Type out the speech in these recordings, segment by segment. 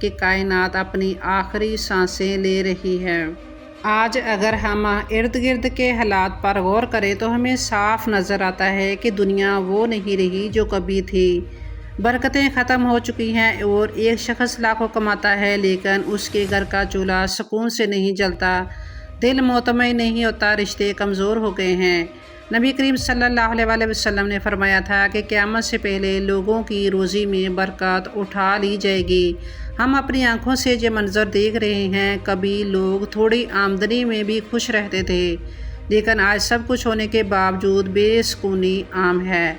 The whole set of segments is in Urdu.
کہ کائنات اپنی آخری سانسیں لے رہی ہے۔ آج اگر ہم ارد گرد کے حالات پر غور کریں تو ہمیں صاف نظر آتا ہے کہ دنیا وہ نہیں رہی جو کبھی تھی۔ برکتیں ختم ہو چکی ہیں اور ایک شخص لاکھوں کماتا ہے لیکن اس کے گھر کا چولہا سکون سے نہیں جلتا، دل مطمئن نہیں ہوتا، رشتے کمزور ہو گئے ہیں۔ نبی کریم صلی اللہ علیہ وسلم نے فرمایا تھا کہ قیامت سے پہلے لوگوں کی روزی میں برکت اٹھا لی جائے گی۔ ہم اپنی آنکھوں سے یہ منظر دیکھ رہے ہیں، کبھی لوگ تھوڑی آمدنی میں بھی خوش رہتے تھے لیکن آج سب کچھ ہونے کے باوجود بے سکونی عام ہے۔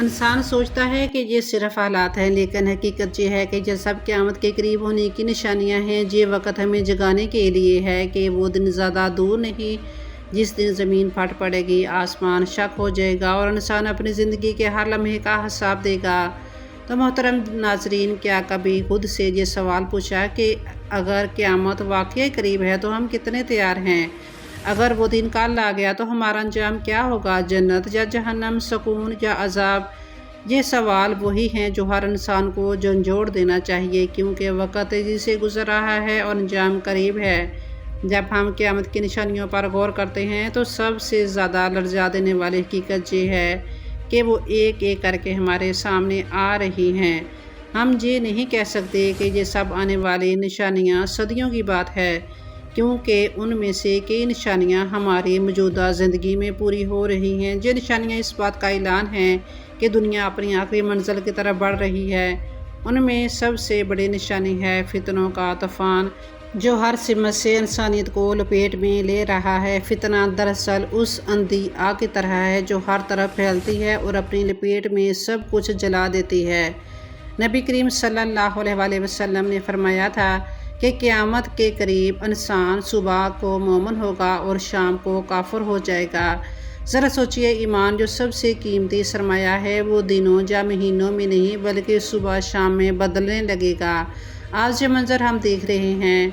انسان سوچتا ہے کہ یہ صرف حالات ہیں لیکن حقیقت یہ ہے کہ یہ سب قیامت کے قریب ہونے کی نشانیاں ہیں۔ یہ وقت ہمیں جگانے کے لیے ہے کہ وہ دن زیادہ دور نہیں جس دن زمین پھٹ پڑے گی، آسمان شق ہو جائے گا اور انسان اپنی زندگی کے ہر لمحے کا حساب دے گا۔ تو محترم ناظرین، کیا کبھی خود سے یہ سوال پوچھا کہ اگر قیامت واقعی قریب ہے تو ہم کتنے تیار ہیں؟ اگر وہ دن کل آ گیا تو ہمارا انجام کیا ہوگا؟ جنت یا جہنم، سکون یا عذاب؟ یہ سوال وہی ہیں جو ہر انسان کو جھنجھوڑ دینا چاہیے، کیونکہ وقت تیزی سے گزر رہا ہے اور انجام قریب ہے۔ جب ہم قیامت کی نشانیوں پر غور کرتے ہیں تو سب سے زیادہ لرزا دینے والی حقیقت یہ ہے کہ وہ ایک ایک کر کے ہمارے سامنے آ رہی ہیں۔ ہم یہ نہیں کہہ سکتے کہ یہ سب آنے والی نشانیاں صدیوں کی بات ہے، کیونکہ ان میں سے کئی نشانیاں ہماری موجودہ زندگی میں پوری ہو رہی ہیں۔ یہ نشانیاں اس بات کا اعلان ہیں کہ دنیا اپنی آخری منزل کی طرف بڑھ رہی ہے۔ ان میں سب سے بڑی نشانی ہے فتنوں کا طوفان جو ہر سمت سے انسانیت کو لپیٹ میں لے رہا ہے۔ فتنہ دراصل اس اندھی آگ کی طرح ہے جو ہر طرف پھیلتی ہے اور اپنی لپیٹ میں سب کچھ جلا دیتی ہے۔ نبی کریم صلی اللہ علیہ وسلم نے فرمایا تھا کہ قیامت کے قریب انسان صبح کو مومن ہوگا اور شام کو کافر ہو جائے گا۔ ذرا سوچئے، ایمان جو سب سے قیمتی سرمایہ ہے وہ دنوں یا مہینوں میں نہیں بلکہ صبح شام میں بدلنے لگے گا۔ آج یہ منظر ہم دیکھ رہے ہیں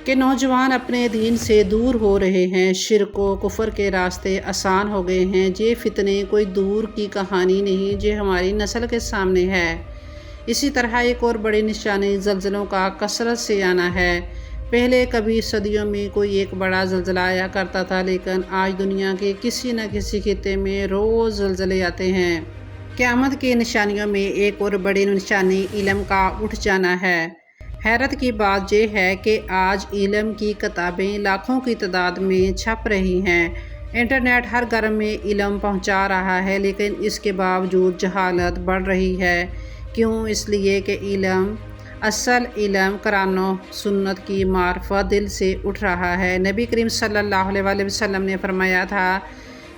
کہ نوجوان اپنے دین سے دور ہو رہے ہیں، شرک و کفر کے راستے آسان ہو گئے ہیں۔ یہ فتنے کوئی دور کی کہانی نہیں، یہ ہماری نسل کے سامنے ہے۔ اسی طرح ایک اور بڑی نشانی زلزلوں کا کثرت سے آنا ہے۔ پہلے کبھی صدیوں میں کوئی ایک بڑا زلزلہ آیا کرتا تھا لیکن آج دنیا کے کسی نہ کسی خطے میں روز زلزلے آتے ہیں۔ قیامت کی نشانیوں میں ایک اور بڑی نشانی علم کا اٹھ جانا ہے۔ حیرت کی بات یہ ہے کہ آج علم کی کتابیں لاکھوں کی تعداد میں چھپ رہی ہیں، انٹرنیٹ ہر گھر میں علم پہنچا رہا ہے، لیکن اس کے باوجود جہالت بڑھ رہی ہے۔ کیوں؟ اس لیے کہ اصل علم قرآن و سنت کی معرفت دل سے اٹھ رہا ہے۔ نبی کریم صلی اللہ علیہ وسلم نے فرمایا تھا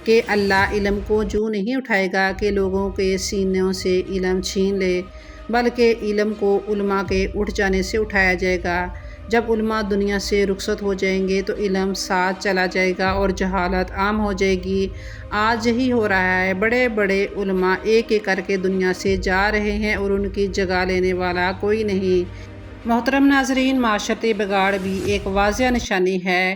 کہ اللہ علم کو یوں نہیں اٹھائے گا کہ لوگوں کے سینوں سے علم چھین لے، بلکہ علم کو علماء کے اٹھ جانے سے اٹھایا جائے گا۔ جب علماء دنیا سے رخصت ہو جائیں گے تو علم ساتھ چلا جائے گا اور جہالت عام ہو جائے گی۔ آج یہی ہو رہا ہے، بڑے بڑے علماء ایک ایک کر کے دنیا سے جا رہے ہیں اور ان کی جگہ لینے والا کوئی نہیں۔ محترم ناظرین، معاشرتی بگاڑ بھی ایک واضح نشانی ہے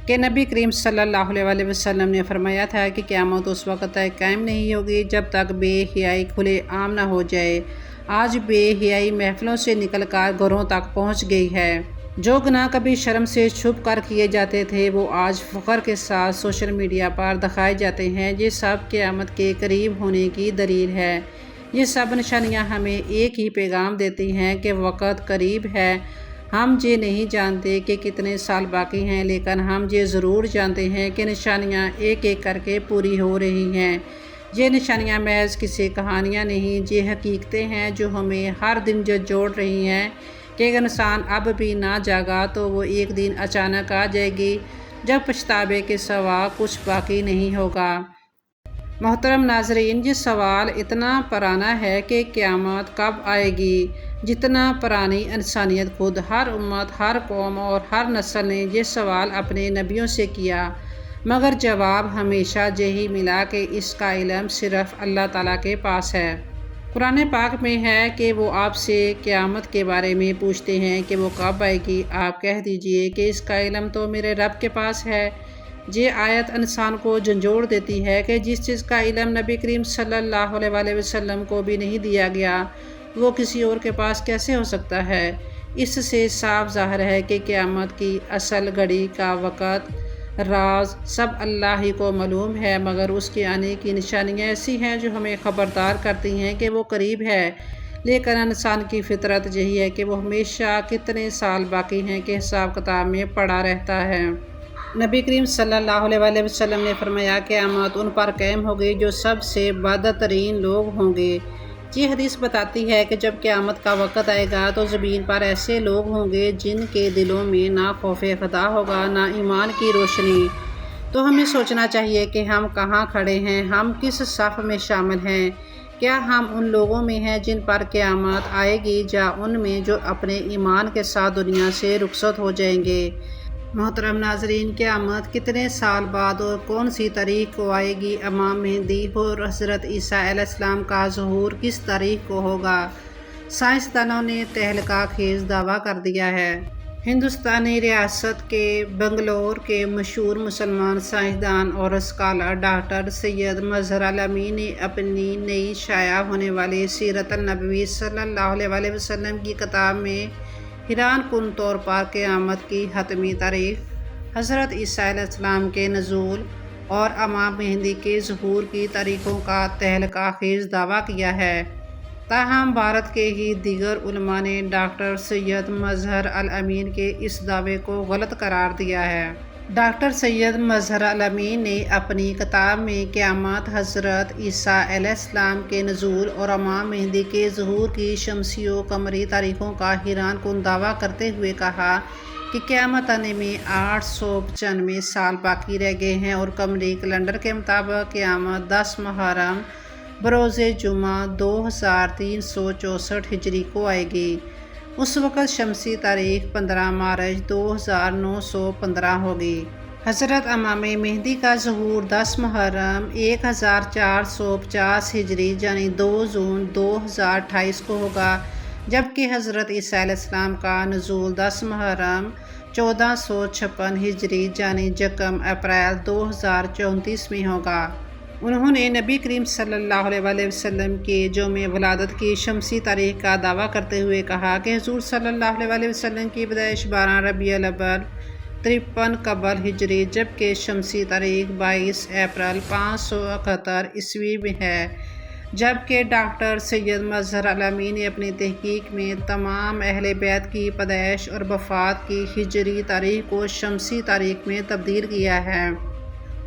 کہ نبی کریم صلی اللہ علیہ وسلم نے فرمایا تھا کہ قیامت اس وقت تک قائم نہیں ہوگی جب تک بے حیائی کھلے عام نہ ہو جائے۔ آج بے حیائی محفلوں سے نکل کر گھروں تک پہنچ گئی ہے۔ جو گناہ کبھی شرم سے چھپ کر کیے جاتے تھے وہ آج فخر کے ساتھ سوشل میڈیا پر دکھائے جاتے ہیں۔ یہ سب قیامت کے قریب ہونے کی دلیل ہے۔ یہ سب نشانیاں ہمیں ایک ہی پیغام دیتی ہیں کہ وقت قریب ہے۔ ہم یہ نہیں جانتے کہ کتنے سال باقی ہیں، لیکن ہم یہ ضرور جانتے ہیں کہ نشانیاں ایک ایک کر کے پوری ہو رہی ہیں۔ یہ نشانیاں محض کسی کہانیاں نہیں، یہ حقیقتیں ہیں جو ہمیں ہر دن جھنجھوڑ رہی ہیں کہ اگر انسان اب بھی نہ جاگا تو وہ ایک دن اچانک آ جائے گی جب پچھتاوے کے سوا کچھ باقی نہیں ہوگا۔ محترم ناظرین، یہ سوال اتنا پرانا ہے کہ قیامت کب آئے گی جتنا پرانی انسانیت خود، ہر امت، ہر قوم اور ہر نسل نے یہ سوال اپنے نبیوں سے کیا، مگر جواب ہمیشہ یہی ملا کہ اس کا علم صرف اللہ تعالیٰ کے پاس ہے۔ قرآن پاک میں ہے کہ وہ آپ سے قیامت کے بارے میں پوچھتے ہیں کہ وہ کب آئے گی، آپ کہہ دیجئے کہ اس کا علم تو میرے رب کے پاس ہے۔ یہ آیت انسان کو جھنجھوڑ دیتی ہے کہ جس چیز کا علم نبی کریم صلی اللہ علیہ وسلم کو بھی نہیں دیا گیا وہ کسی اور کے پاس کیسے ہو سکتا ہے؟ اس سے صاف ظاہر ہے کہ قیامت کی اصل گھڑی کا وقت راز سب اللہ ہی کو معلوم ہے، مگر اس کے آنے کی نشانیاں ایسی ہیں جو ہمیں خبردار کرتی ہیں کہ وہ قریب ہے۔ لیکن انسان کی فطرت یہی ہے کہ وہ ہمیشہ کتنے سال باقی ہیں کے حساب کتاب میں پڑا رہتا ہے۔ نبی کریم صلی اللہ علیہ وسلم نے فرمایا قیامت ان پر قائم ہوگی جو سب سے بدترین لوگ ہوں گے۔ یہ حدیث بتاتی ہے کہ جب قیامت کا وقت آئے گا تو زمین پر ایسے لوگ ہوں گے جن کے دلوں میں نہ خوف خدا ہوگا نہ ایمان کی روشنی۔ تو ہمیں سوچنا چاہیے کہ ہم کہاں کھڑے ہیں، ہم کس صف میں شامل ہیں۔ کیا ہم ان لوگوں میں ہیں جن پر قیامت آئے گی یا ان میں جو اپنے ایمان کے ساتھ دنیا سے رخصت ہو جائیں گے؟ محترم ناظرین، قیامت کتنے سال بعد اور کون سی تاریخ کو آئے گی؟ امام مہدی اور حضرت عیسیٰ علیہ السلام کا ظہور کس تاریخ کو ہوگا؟ سائنسدانوں نے تہلکہ خیز دعویٰ کر دیا ہے۔ ہندوستانی ریاست کے بنگلور کے مشہور مسلمان سائنسدان اور اسکالر ڈاکٹر سید مظہر الامین نے اپنی نئی شائع ہونے والی سیرت النبوی صلی اللہ علیہ وسلم کی کتاب میں حیران کن طور پر قیامت کی حتمی تاریخ، حضرت عیسیٰ علیہ السلام کے نزول اور امام مہدی کے ظہور کی تاریخوں کا تہلکہ خیز دعویٰ کیا ہے۔ تاہم بھارت کے ہی دیگر علماء نے ڈاکٹر سید مظہر الامین کے اس دعوے کو غلط قرار دیا ہے۔ ڈاکٹر سید مظہر الامین نے اپنی کتاب میں قیامت، حضرت عیسیٰ علیہ السلام کے نزول اور امام مہدی کے ظہور کی شمسی و قمری تاریخوں کا حیران کن دعویٰ کرتے ہوئے کہا کہ قیامت آنے میں 895 سال باقی رہ گئے ہیں اور قمری کیلنڈر کے مطابق قیامت 10 محرم بروز جمعہ 2364 ہجری کو آئے گی۔ اس وقت شمسی تاریخ 15 مارچ 2915 ہوگی۔ حضرت امام مہدی کا ظہور 10 محرم 1450 ہجری یعنی 2 جون 2028 کو ہوگا، جبکہ حضرت عیسیٰ علیہ السلام کا نزول 10 محرم 1456 ہجری یعنی 1 اپریل 2034 میں ہوگا۔ انہوں نے نبی کریم صلی اللہ علیہ وسلم کے یوم ولادت کی شمسی تاریخ کا دعویٰ کرتے ہوئے کہا کہ حضور صلی اللہ علیہ وسلم کی پیدائش 12 ربیع الاول 53 قبل ہجری جبکہ شمسی تاریخ 22 اپریل 571 عیسوی میں ہے، جبکہ ڈاکٹر سید مظہر الامین نے اپنی تحقیق میں تمام اہل بیت کی پیدائش اور وفات کی ہجری تاریخ کو شمسی تاریخ میں تبدیل کیا ہے۔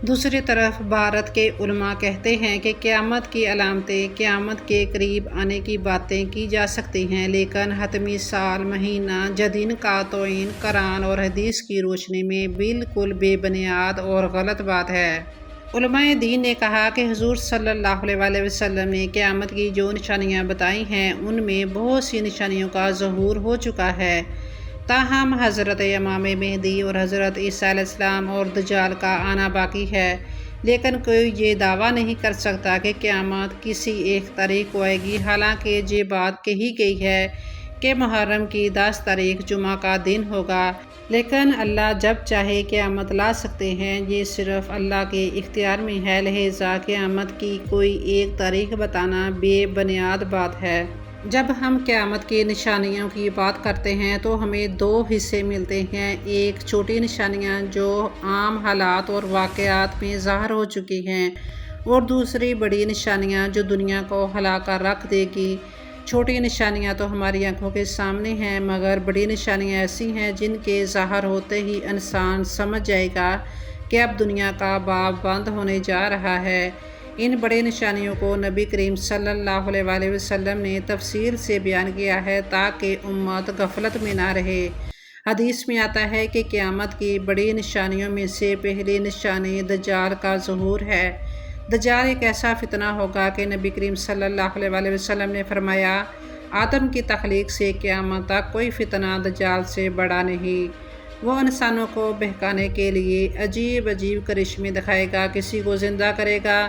دوسری طرف بھارت کے علماء کہتے ہیں کہ قیامت کی علامتیں، قیامت کے قریب آنے کی باتیں کی جا سکتی ہیں، لیکن حتمی سال، مہینہ، جدین کا تعین قرآن اور حدیث کی روشنی میں بالکل بے بنیاد اور غلط بات ہے۔ علماء دین نے کہا کہ حضور صلی اللہ علیہ وسلم نے قیامت کی جو نشانیاں بتائی ہیں ان میں بہت سی نشانیوں کا ظہور ہو چکا ہے، تاہم حضرت امام مہدی اور حضرت عیسیٰ علیہ السلام اور دجال کا آنا باقی ہے۔ لیکن کوئی یہ دعویٰ نہیں کر سکتا کہ قیامت کسی ایک تاریخ کو آئے گی، حالانکہ یہ بات کہی گئی ہے کہ محرم کی 10 تاریخ جمعہ کا دن ہوگا، لیکن اللہ جب چاہے قیامت لا سکتے ہیں، یہ صرف اللہ کے اختیار میں ہے، لہٰذا قیامت کی کوئی ایک تاریخ بتانا بے بنیاد بات ہے۔ جب ہم قیامت کی نشانیوں کی بات کرتے ہیں تو ہمیں 2 حصے ملتے ہیں، ایک چھوٹی نشانیاں جو عام حالات اور واقعات میں ظاہر ہو چکی ہیں، اور دوسری بڑی نشانیاں جو دنیا کو ہلا کر رکھ دے گی۔ چھوٹی نشانیاں تو ہماری آنکھوں کے سامنے ہیں، مگر بڑی نشانیاں ایسی ہیں جن کے ظاہر ہوتے ہی انسان سمجھ جائے گا کہ اب دنیا کا باب بند ہونے جا رہا ہے۔ ان بڑی نشانیوں کو نبی کریم صلی اللہ علیہ وسلم نے تفصیل سے بیان کیا ہے تاکہ امت غفلت میں نہ رہے۔ حدیث میں آتا ہے کہ قیامت کی بڑی نشانیوں میں سے پہلی نشانی دجال کا ظہور ہے۔ دجال ایک ایسا فتنہ ہوگا کہ نبی کریم صلی اللہ علیہ وسلم نے فرمایا، آدم کی تخلیق سے قیامت تک کوئی فتنہ دجال سے بڑا نہیں۔ وہ انسانوں کو بہکانے کے لیے عجیب عجیب کرشمے دکھائے گا، کسی کو زندہ کرے گا،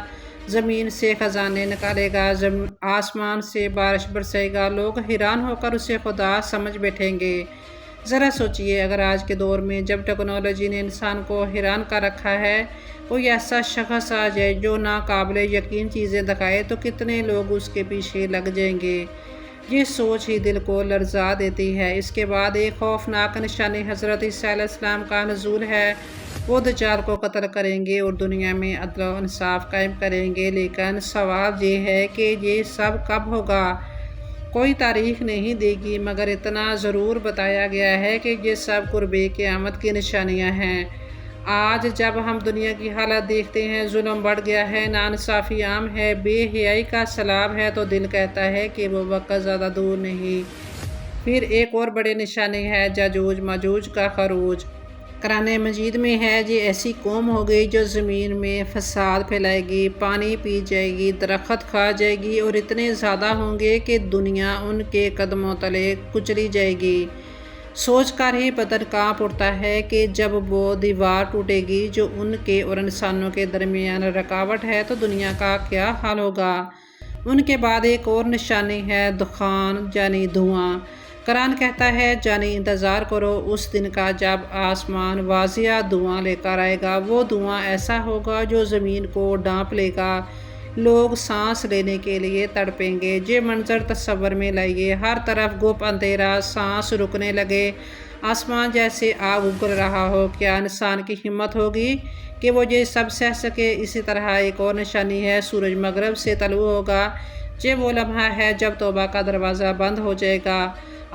زمین سے خزانے نکالے گا، آسمان سے بارش برسائے گا، لوگ حیران ہو کر اسے خدا سمجھ بیٹھیں گے۔ ذرا سوچئے، اگر آج کے دور میں جب ٹیکنالوجی نے انسان کو حیران کر رکھا ہے، کوئی ایسا شخص آ جائے جو ناقابل یقین چیزیں دکھائے تو کتنے لوگ اس کے پیچھے لگ جائیں گے۔ یہ سوچ ہی دل کو لرزا دیتی ہے۔ اس کے بعد ایک خوفناک نشانی حضرت عیسیٰ علیہ السلام کا نزول ہے۔ وہ دجال کو قتل کریں گے اور دنیا میں عدل و انصاف قائم کریں گے، لیکن سوال یہ ہے کہ یہ سب کب ہوگا؟ کوئی تاریخ نہیں دی گئی، مگر اتنا ضرور بتایا گیا ہے کہ یہ سب قرب قیامت کی نشانیاں ہیں۔ آج جب ہم دنیا کی حالت دیکھتے ہیں، ظلم بڑھ گیا ہے، ناانصافی عام ہے، بے حیائی کا سیلاب ہے، تو دل کہتا ہے کہ وہ وقت زیادہ دور نہیں۔ پھر ایک اور بڑی نشانی ہے یاجوج ماجوج کا خروج۔ قرآن مجید میں ہے، یہ ایسی قوم ہوگی جو زمین میں فساد پھیلائے گی، پانی پی جائے گی، درخت کھا جائے گی، اور اتنے زیادہ ہوں گے کہ دنیا ان کے قدموں تلے کچلی جائے گی۔ سوچ کر ہی بدن کانپ اٹھتا ہے کہ جب وہ دیوار ٹوٹے گی جو ان کے اور انسانوں کے درمیان رکاوٹ ہے، تو دنیا کا کیا حال ہوگا۔ ان کے بعد ایک اور نشانی ہے دخان یعنی دھواں۔ قرآن کہتا ہے، یعنی انتظار کرو اس دن کا جب آسمان واضح دھواں لے کر آئے گا۔ وہ دھواں ایسا ہوگا جو زمین کو ڈھانپ لے گا، لوگ سانس لینے کے لیے تڑپیں گے۔ یہ منظر تصور میں لائیے، ہر طرف گپ اندھیرا، سانس رکنے لگے، آسمان جیسے آگ اگل رہا ہو۔ کیا انسان کی ہمت ہوگی کہ وہ یہ سب سہ سکے؟ اسی طرح ایک اور نشانی ہے، سورج مغرب سے طلوع ہوگا۔ یہ وہ لمحہ ہے جب توبہ کا دروازہ بند ہو جائے گا۔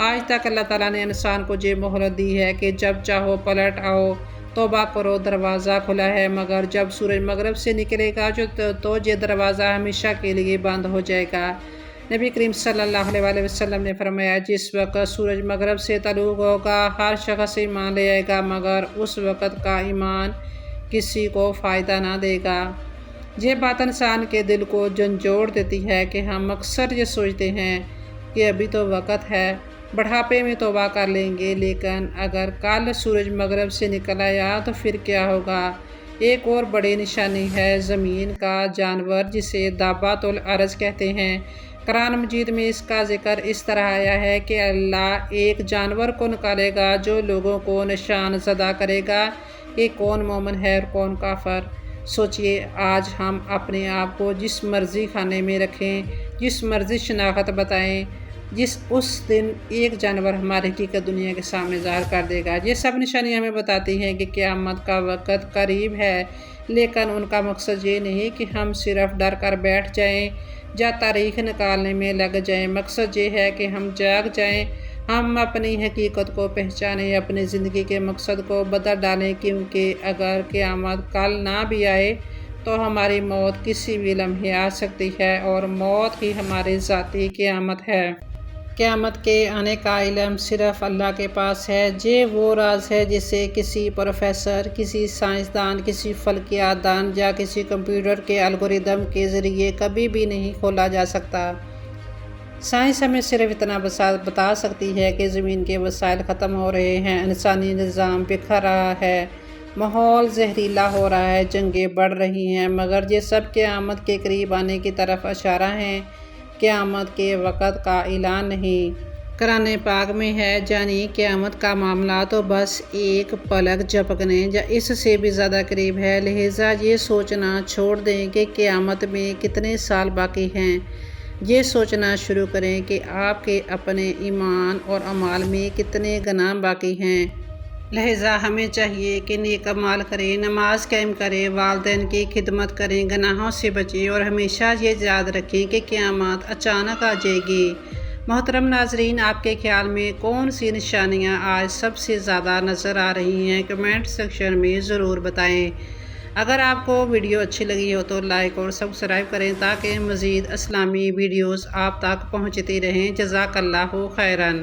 آج تک اللہ تعالیٰ نے انسان کو یہ مہلت دی ہے کہ جب چاہو پلٹ آؤ، توبہ کرو، دروازہ کھلا ہے، مگر جب سورج مغرب سے نکلے گا تو یہ دروازہ ہمیشہ کے لیے بند ہو جائے گا۔ نبی کریم صلی اللہ علیہ وسلم نے فرمایا، جس وقت سورج مغرب سے طلوع ہوگا ہر شخص ایمان لے آئے گا، مگر اس وقت کا ایمان کسی کو فائدہ نہ دے گا۔ یہ بات انسان کے دل کو جھنجھوڑ دیتی ہے کہ ہم اکثر یہ سوچتے ہیں کہ ابھی تو وقت ہے، بڑھاپے میں توبہ کر لیں گے، لیکن اگر کل سورج مغرب سے نکل آیا تو پھر کیا ہوگا؟ ایک اور بڑی نشانی ہے زمین کا جانور، جسے دابۃ الارض کہتے ہیں۔ قرآن مجید میں اس کا ذکر اس طرح آیا ہے کہ اللہ ایک جانور کو نکالے گا جو لوگوں کو نشان زدہ کرے گا کہ کون مومن ہے اور کون کافر۔ سوچئے، آج ہم اپنے آپ کو جس مرضی خانے میں رکھیں، جس مرضی شناخت بتائیں، اس دن ایک جانور ہماری حقیقت دنیا کے سامنے ظاہر کر دے گا۔ یہ سب نشانیاں ہمیں بتاتی ہیں کہ قیامت کا وقت قریب ہے، لیکن ان کا مقصد یہ نہیں کہ ہم صرف ڈر کر بیٹھ جائیں یا تاریخ نکالنے میں لگ جائیں۔ مقصد یہ ہے کہ ہم جاگ جائیں، ہم اپنی حقیقت کو پہچانیں، اپنی زندگی کے مقصد کو بدل ڈالیں، کیونکہ اگر قیامت کل نہ بھی آئے تو ہماری موت کسی بھی لمحے آ سکتی ہے، اور موت ہی ہماری ذاتی قیامت ہے۔ قیامت کے آنے کا علم صرف اللہ کے پاس ہے۔ یہ وہ راز ہے جسے کسی پروفیسر، کسی سائنسدان، کسی فلکیات دان یا کسی کمپیوٹر کے الگوریدم کے ذریعے کبھی بھی نہیں کھولا جا سکتا۔ سائنس ہمیں صرف اتنا بتا سکتی ہے کہ زمین کے وسائل ختم ہو رہے ہیں، انسانی نظام بکھر رہا ہے، ماحول زہریلا ہو رہا ہے، جنگیں بڑھ رہی ہیں، مگر یہ سب قیامت کے قریب آنے کی طرف اشارہ ہیں، قیامت کے وقت کا اعلان نہیں۔ قرآن پاک میں ہے، یعنی قیامت کا معاملہ تو بس ایک پلک جھپکنے یا اس سے بھی زیادہ قریب ہے، لہٰذا یہ سوچنا چھوڑ دیں کہ قیامت میں کتنے سال باقی ہیں۔ یہ سوچنا شروع کریں کہ آپ کے اپنے ایمان اور اعمال میں کتنے گناہ باقی ہیں۔ لہٰذا ہمیں چاہیے کہ نیک اعمال کریں، نماز قائم کریں، والدین کی خدمت کریں، گناہوں سے بچیں، اور ہمیشہ یہ یاد رکھیں کہ قیامت اچانک آ جائے گی۔ محترم ناظرین، آپ کے خیال میں کون سی نشانیاں آج سب سے زیادہ نظر آ رہی ہیں؟ کمنٹ سیکشن میں ضرور بتائیں۔ اگر آپ کو ویڈیو اچھی لگی ہو تو لائک اور سبسکرائب کریں تاکہ مزید اسلامی ویڈیوز آپ تک پہنچتی رہیں۔ جزاک اللہ خیراً۔